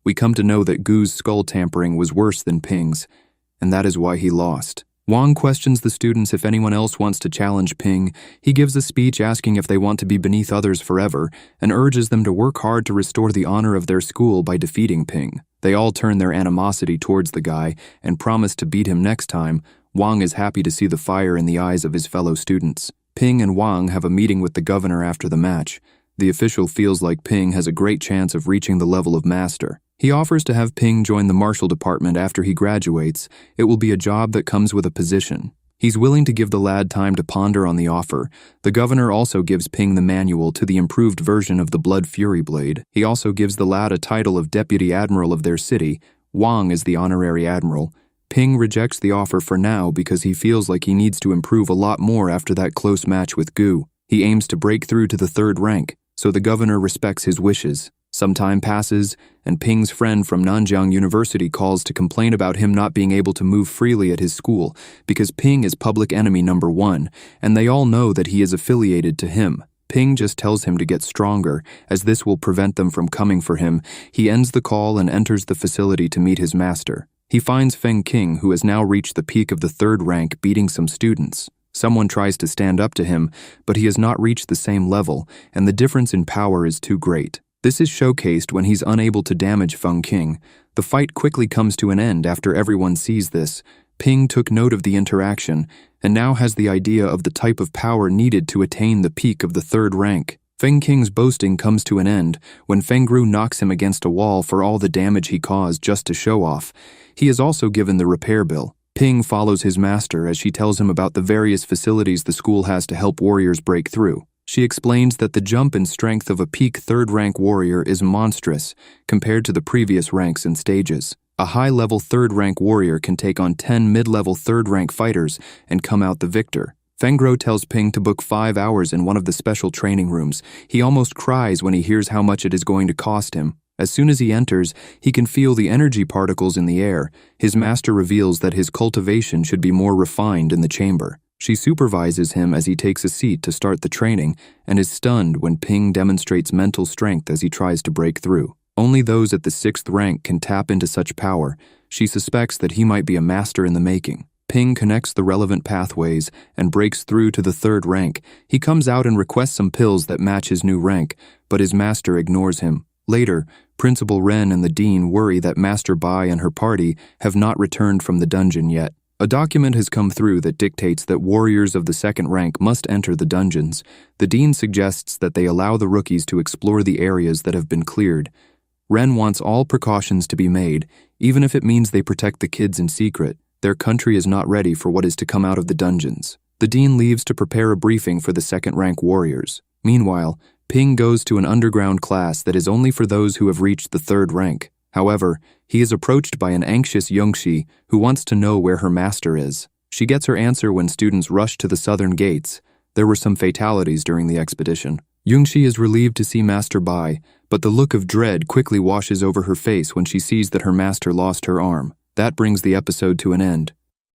We come to know that Gu's skull tampering was worse than Ping's, and that is why he lost. Wang questions the students if anyone else wants to challenge Ping. He gives a speech asking if they want to be beneath others forever, and urges them to work hard to restore the honor of their school by defeating Ping. They all turn their animosity towards the guy and promise to beat him next time. Wang is happy to see the fire in the eyes of his fellow students. Ping and Wang have a meeting with the governor after the match. The official feels like Ping has a great chance of reaching the level of master. He offers to have Ping join the martial department after he graduates. It will be a job that comes with a position. He's willing to give the lad time to ponder on the offer. The governor also gives Ping the manual to the improved version of the Blood Fury blade. He also gives the lad a title of deputy admiral of their city. Wang is the honorary admiral. Ping rejects the offer for now because he feels like he needs to improve a lot more after that close match with Gu. He aims to break through to the third rank, so the governor respects his wishes. Some time passes, and Ping's friend from Nanjiang University calls to complain about him not being able to move freely at his school because Ping is public enemy number 1, and they all know that he is affiliated to him. Ping just tells him to get stronger, as this will prevent them from coming for him. He ends the call and enters the facility to meet his master. He finds Feng King, who has now reached the peak of the third rank, beating some students. Someone tries to stand up to him, but he has not reached the same level, and the difference in power is too great. This is showcased when he's unable to damage Feng King. The fight quickly comes to an end after everyone sees this. Ping took note of the interaction, and now has the idea of the type of power needed to attain the peak of the third rank. Feng King's boasting comes to an end when Feng Gru knocks him against a wall for all the damage he caused just to show off. He is also given the repair bill. Ping follows his master as she tells him about the various facilities the school has to help warriors break through. She explains that the jump in strength of a peak third-rank warrior is monstrous compared to the previous ranks and stages. A high-level third-rank warrior can take on 10 mid-level third-rank fighters and come out the victor. Feng Gru tells Ping to book 5 hours in one of the special training rooms. He almost cries when he hears how much it is going to cost him. As soon as he enters, he can feel the energy particles in the air. His master reveals that his cultivation should be more refined in the chamber. She supervises him as he takes a seat to start the training and is stunned when Ping demonstrates mental strength as he tries to break through. Only those at the 6th rank can tap into such power. She suspects that he might be a master in the making. Ping connects the relevant pathways and breaks through to the 3rd rank. He comes out and requests some pills that match his new rank, but his master ignores him. Later, Principal Ren and the Dean worry that Master Bai and her party have not returned from the dungeon yet. A document has come through that dictates that warriors of the 2nd rank must enter the dungeons. The Dean suggests that they allow the rookies to explore the areas that have been cleared. Ren wants all precautions to be made, even if it means they protect the kids in secret. Their country is not ready for what is to come out of the dungeons. The Dean leaves to prepare a briefing for the 2nd rank warriors. Meanwhile, Ping goes to an underground class that is only for those who have reached the 3rd rank. However, he is approached by an anxious Yongxi who wants to know where her master is. She gets her answer when students rush to the southern gates. There were some fatalities during the expedition. Yongxi is relieved to see Master Bai, but the look of dread quickly washes over her face when she sees that her master lost her arm. That brings the episode to an end.